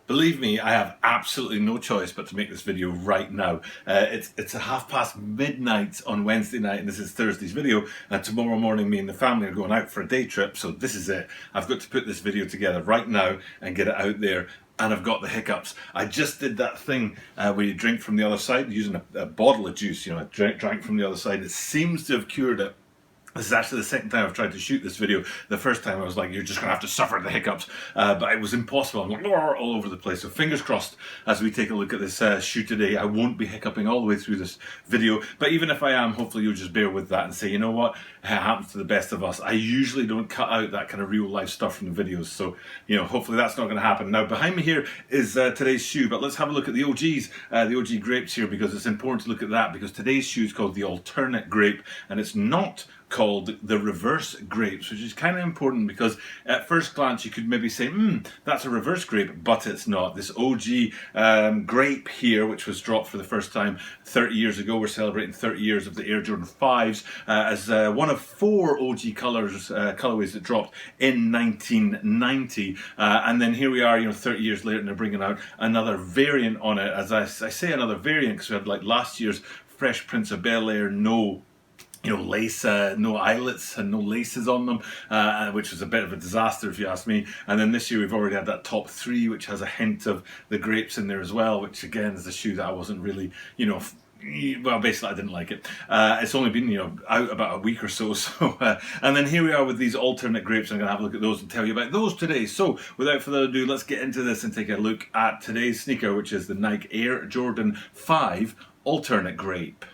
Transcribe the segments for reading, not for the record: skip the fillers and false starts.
Believe me, I have absolutely no choice but to make this video right now. It's a half past midnight on Wednesday night, and this is Thursday's video. And tomorrow morning, me and the family are going out for a day trip, so this is it. I've got to put this video together right now and get it out there. And I've got the hiccups. I just did that thing where you drink from the other side using a bottle of juice. You know, I drank from the other side. It seems to have cured it. This is actually the second time I've tried to shoot this video. The first time I was like, you're just going to have to suffer the hiccups. But it was impossible. I'm like, all over the place. So fingers crossed as we take a look at this shoot today. I won't be hiccuping all the way through this video. But even if I am, hopefully you'll just bear with that and say, you know what? It happens to the best of us. I usually don't cut out that kind of real life stuff from the videos. So, you know, hopefully that's not going to happen. Now, behind me here is today's shoe. But let's have a look at the OGs, the OG grapes here, because it's important to look at that, because today's shoe is called the Alternate Grape, and it's not called the reverse grapes, which is kind of important because at first glance you could maybe say, that's a reverse grape, but it's not. This OG grape here, which was dropped for the first time 30 years ago, we're celebrating 30 years of the Air Jordan 5s as one of 4 OG colorways that dropped in 1990, and then here we are, you know, 30 years later, and they're bringing out another variant on it. As I say another variant because we had like last year's Fresh Prince of Bel-Air, no lace, no eyelets and no laces on them, which was a bit of a disaster if you ask me. And then this year we've already had that top 3, which has a hint of the grapes in there as well, which again is a shoe that I wasn't really, well, basically I didn't like it. It's only been, out about a week or so. And then here we are with these alternate grapes. I'm going to have a look at those and tell you about those today. So without further ado, let's get into this and take a look at today's sneaker, which is the Nike Air Jordan 5 Alternate Grape.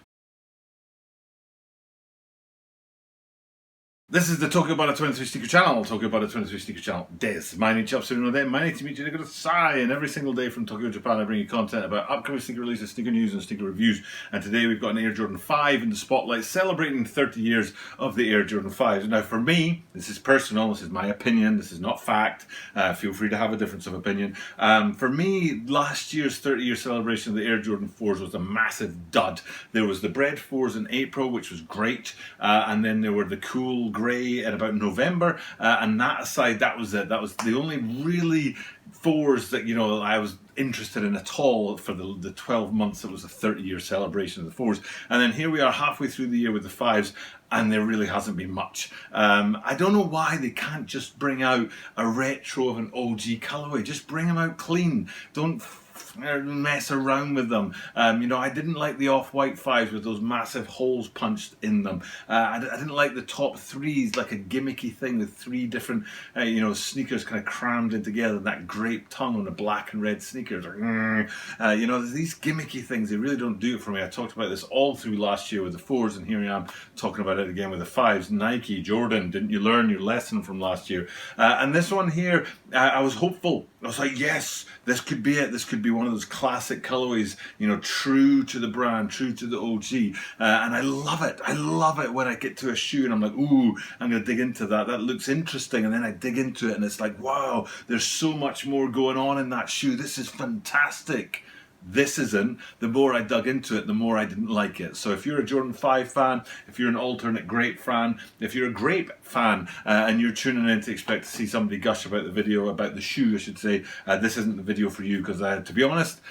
This is the Tokyo About a 23 Sneaker Channel, Tokyo About a 23 Sneaker Channel des. My name is Sai, and every single day from Tokyo, Japan, I bring you content about upcoming sneaker releases, sneaker news, and sneaker reviews. And today we've got an Air Jordan 5 in the spotlight, celebrating 30 years of the Air Jordan 5s. Now for me, this is personal, this is my opinion, this is not fact. Feel free to have a difference of opinion. For me, last year's 30-year celebration of the Air Jordan 4s was a massive dud. There was the Bread 4s in April, which was great, and then there were the cool grey in about November, and that aside, that was it. That was the only really 4s that I was interested in at all for the 12 months. It was a 30-year celebration of the 4s, and then here we are halfway through the year with the 5s, and there really hasn't been much. I don't know why they can't just bring out a retro of an OG colorway. Just bring them out clean. Don't mess around with them. I didn't like the off-white 5s with those massive holes punched in them. I didn't like the top 3s, like a gimmicky thing with 3 different sneakers kind of crammed in together, that grape tongue on the black and red sneakers. These gimmicky things, they really don't do it for me. I talked about this all through last year with the 4s, and here I am talking about it again with the 5s. Nike, Jordan, didn't you learn your lesson from last year? And this one here, I was hopeful. I was like, yes, this could be it. This could be one of those classic colorways, true to the brand, true to the OG. And I love it. I love it when I get to a shoe and I'm like, ooh, I'm going to dig into that. That looks interesting. And then I dig into it and it's like, wow, there's so much more going on in that shoe. This is fantastic. This isn't. The more I dug into it, the more I didn't like it. So if you're a Jordan 5 fan, if you're an Alternate Grape fan, if you're a Grape fan, and you're tuning in to expect to see somebody gush about the video, about the shoe I should say, this isn't the video for you, because to be honest,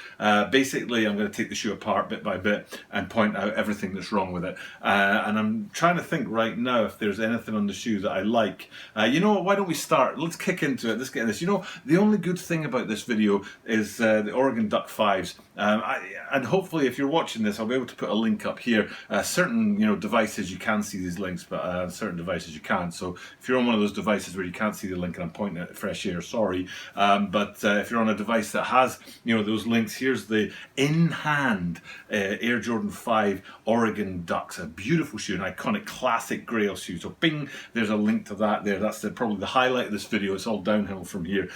basically I'm going to take the shoe apart bit by bit and point out everything that's wrong with it. And I'm trying to think right now if there's anything on the shoe that I like. You know what, why don't we start? Let's kick into it. Let's get this. The only good thing about this video is the Oregon Duck 5s. And hopefully if you're watching this, I'll be able to put a link up here. Certain devices you can see these links, but certain devices you can't. So if you're on one of those devices where you can't see the link and I'm pointing at Fresh Air, sorry. But if you're on a device that has those links, here's the in-hand Air Jordan 5 Oregon Ducks. A beautiful shoe, an iconic classic grail shoe. So bing, there's a link to that there. That's probably the highlight of this video. It's all downhill from here.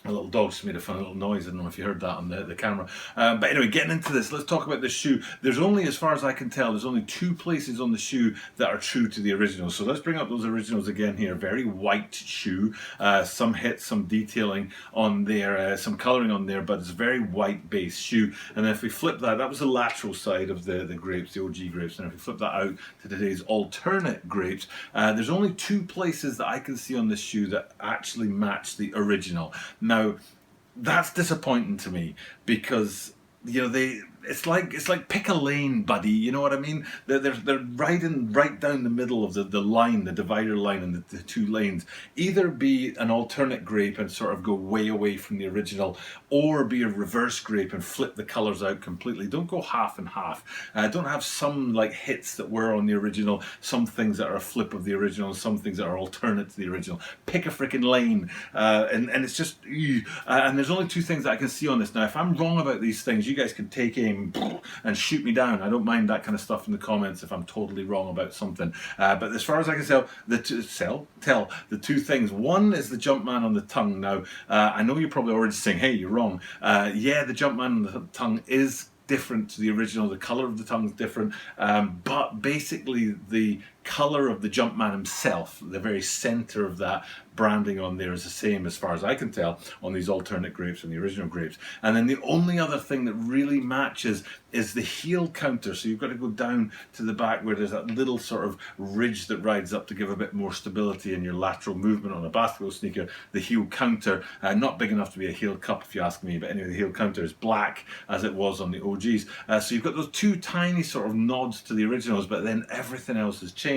A little dog just made a funny little noise. I don't know if you heard that on the camera. But anyway, getting into this, let's talk about this shoe. There's only, as far as I can tell, there's only 2 places on the shoe that are true to the originals. So let's bring up those originals again here. Very white shoe. Some hits, some detailing on there, some colouring on there, but it's a very white base shoe. And then if we flip that, that was the lateral side of the grapes, the OG grapes. And if we flip that out to today's alternate grapes, there's only 2 places that I can see on this shoe that actually match the original. Now, that's disappointing to me because, you know, it's like pick a lane, buddy. You know what I mean? They're riding right down the middle of the line, the divider line, and the two lanes. Either be an alternate grape and sort of go way away from the original, or be a reverse grape and flip the colours out completely. Don't go half and half. Don't have some like hits that were on the original, some things that are a flip of the original, and some things that are alternate to the original. Pick a freaking lane, and it's just. And there's only two things that I can see on this now. If I'm wrong about these things, you guys can take aim and shoot me down. I don't mind that kind of stuff in the comments if I'm totally wrong about something. But as far as I can tell, the two things. One is the Jumpman on the tongue. Now, I know you're probably already saying, hey, you're wrong. Yeah, the Jumpman on the tongue is different to the original. The colour of the tongue is different. But basically, the colour of the Jumpman himself, the very centre of that branding on there, is the same as far as I can tell on these alternate grapes and the original grapes. And then the only other thing that really matches is the heel counter. So you've got to go down to the back where there's that little sort of ridge that rides up to give a bit more stability in your lateral movement on a basketball sneaker. The heel counter, not big enough to be a heel cup if you ask me, but anyway, the heel counter is black as it was on the OGs. So you've got those two tiny sort of nods to the originals, but then everything else has changed.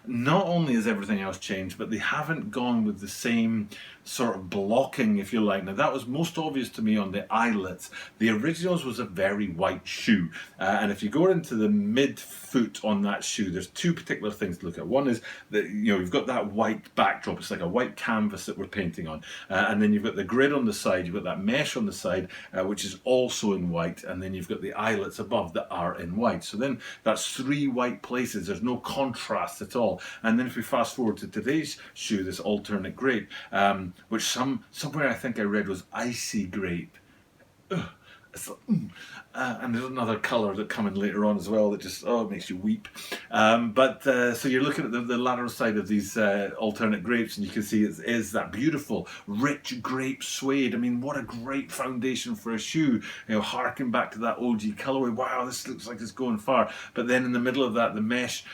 Not only has everything else changed, but they haven't gone with the same sort of blocking, if you like. Now, that was most obvious to me on the eyelets. The originals was a very white shoe, and if you go into the mid-foot on that shoe, there's two particular things to look at. One is that, you know, you've got that white backdrop. It's like a white canvas that we're painting on, and then you've got the grid on the side, you've got that mesh on the side, which is also in white, and then you've got the eyelets above that are in white. So then that's three white places. There's no contrast at all. And then if we fast forward to today's shoe, this alternate grape, which somewhere I think I read was icy grape. Ugh. And there's another colour that come in later on as well that just, it makes you weep. So you're looking at the lateral side of these alternate grapes, and you can see it is that beautiful, rich grape suede. I mean, what a great foundation for a shoe. You know, harking back to that OG colourway. Wow, this looks like it's going far. But then in the middle of that, the mesh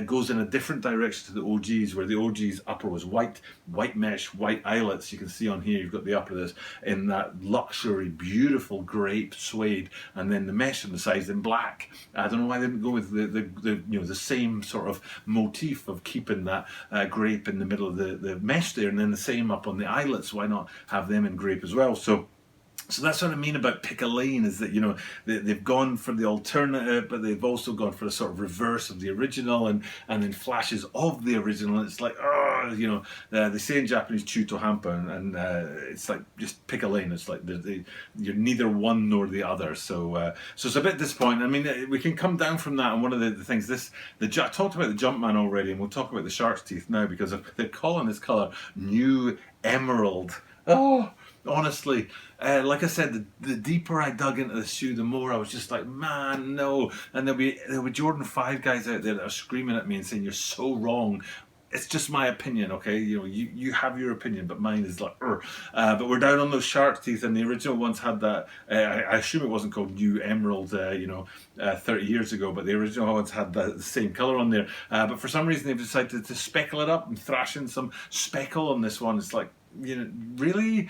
goes in a different direction to the OGs, where the OGs upper was white mesh, white eyelets. You can see on here, you've got the upper of this in that luxury, beautiful grape suede, and then the mesh on the sides in black. I don't know why they didn't go with the same sort of motif of keeping that grape in the middle of the mesh there, and then the same up on the eyelets. Why not have them in grape as well? So that's what I mean about pick a lane, is that, you know, they've gone for the alternative, but they've also gone for a sort of reverse of the original, and then flashes of the original. And it's like, you know, they say in Japanese chuto hampa, and it's like, just pick a lane. It's like you're neither one nor the other. So it's a bit disappointing. I mean, we can come down from that. And one of the things, I talked about the Jumpman already, and we'll talk about the shark's teeth now, because they're calling this colour New Emerald. Honestly, like I said, the deeper I dug into the shoe, the more I was just like, man, no. And there'll be Jordan 5 guys out there that are screaming at me and saying, you're so wrong. It's just my opinion, okay? You know, you have your opinion, but mine is like, but we're down on those shark teeth, and the original ones had that. I assume it wasn't called New Emerald, 30 years ago, but the original ones had the same color on there. But for some reason, they've decided to speckle it up and thrash in some speckle on this one. It's like, you know, really?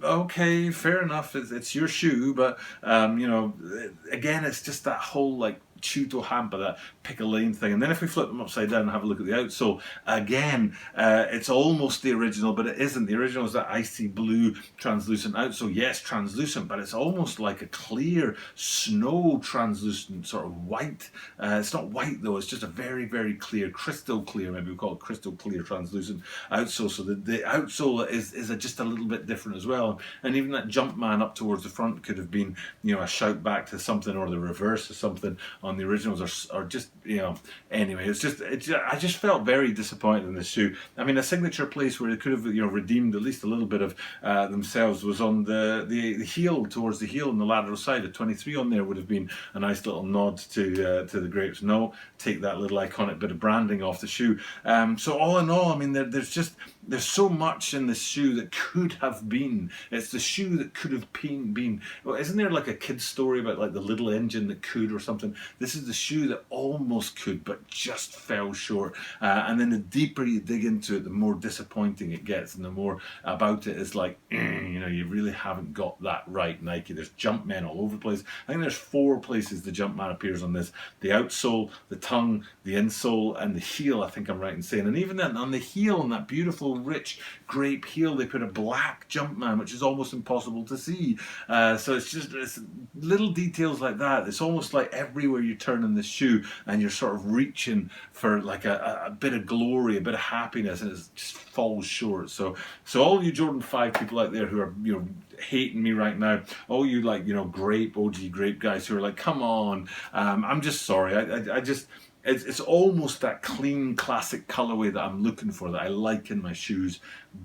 Okay, fair enough. It's your shoe, but you know, again, it's just that whole like chuto hampa, that pick a lane thing. And then if we flip them upside down and have a look at the outsole, again, it's almost the original, but it isn't. The original is that icy blue translucent outsole. Yes, translucent, but it's almost like a clear snow translucent sort of white. It's not white though, it's just a very, very clear, crystal clear, maybe we call it crystal clear translucent outsole. So the outsole is just a little bit different as well. And even that Jumpman up towards the front could have been, you know, a shout back to something, or the reverse of something on the originals, or just, you know, anyway, I just felt very disappointed in this shoe. I mean, a signature place where they could have, you know, redeemed at least a little bit of themselves was on the heel, towards the heel on the lateral side. A 23 on there would have been a nice little nod to the grapes. No, take that little iconic bit of branding off the shoe. So all in all, I mean, there's just, there's so much in this shoe that could have been. It's the shoe that could have been. Well, isn't there like a kid's story about like the little engine that could or something? This is the shoe that almost could, but just fell short. And then the deeper you dig into it, the more disappointing it gets, and the more about it is like, you know, you really haven't got that right, Nike. There's Jumpman all over the place. I think there's 4 places the Jumpman appears on this: the outsole, the tongue, the insole, and the heel. I think I'm right in saying. And even then, on the heel, on that beautiful rich grape heel, they put a black Jumpman, which is almost impossible to see. So it's little details like that. It's almost like everywhere you turn in this shoe and you're sort of reaching for like a bit of glory, a bit of happiness, and it just falls short. So all you Jordan 5 people out there who are, you know, hating me right now, all you, like, you know, grape, OG grape guys who are like, come on, I'm just sorry. I just, it's almost that clean classic colorway that I'm looking for, that I like in my shoes,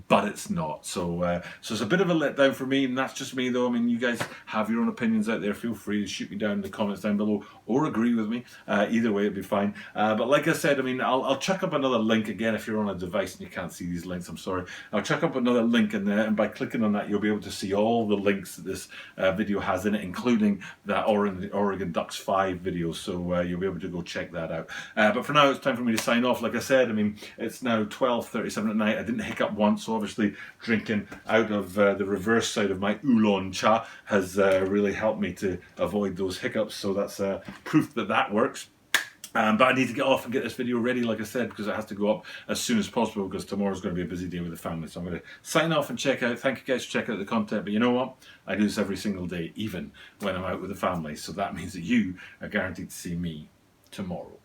but it's not. So it's a bit of a letdown for me, and that's just me though. I mean, you guys have your own opinions out there. Feel free to shoot me down in the comments down below, or agree with me. Either way, it'd be fine. But like I said, I mean, I'll chuck up another link again. If you're on a device and you can't see these links, I'm sorry. I'll chuck up another link in there, and by clicking on that, you'll be able to see all the links that this video has in it, including that Oregon Ducks 5 video. So you'll be able to go check that out. But for now, it's time for me to sign off. Like I said, I mean, it's now 12:37 at night. I didn't hiccup once, so obviously drinking out of the reverse side of my oolong cha has really helped me to avoid those hiccups. So that's proof that that works. But I need to get off and get this video ready, like I said, because it has to go up as soon as possible, because tomorrow's going to be a busy day with the family. So I'm going to sign off and check out. Thank you guys for checking out the content. But you know what? I do this every single day, even when I'm out with the family. So that means that you are guaranteed to see me tomorrow.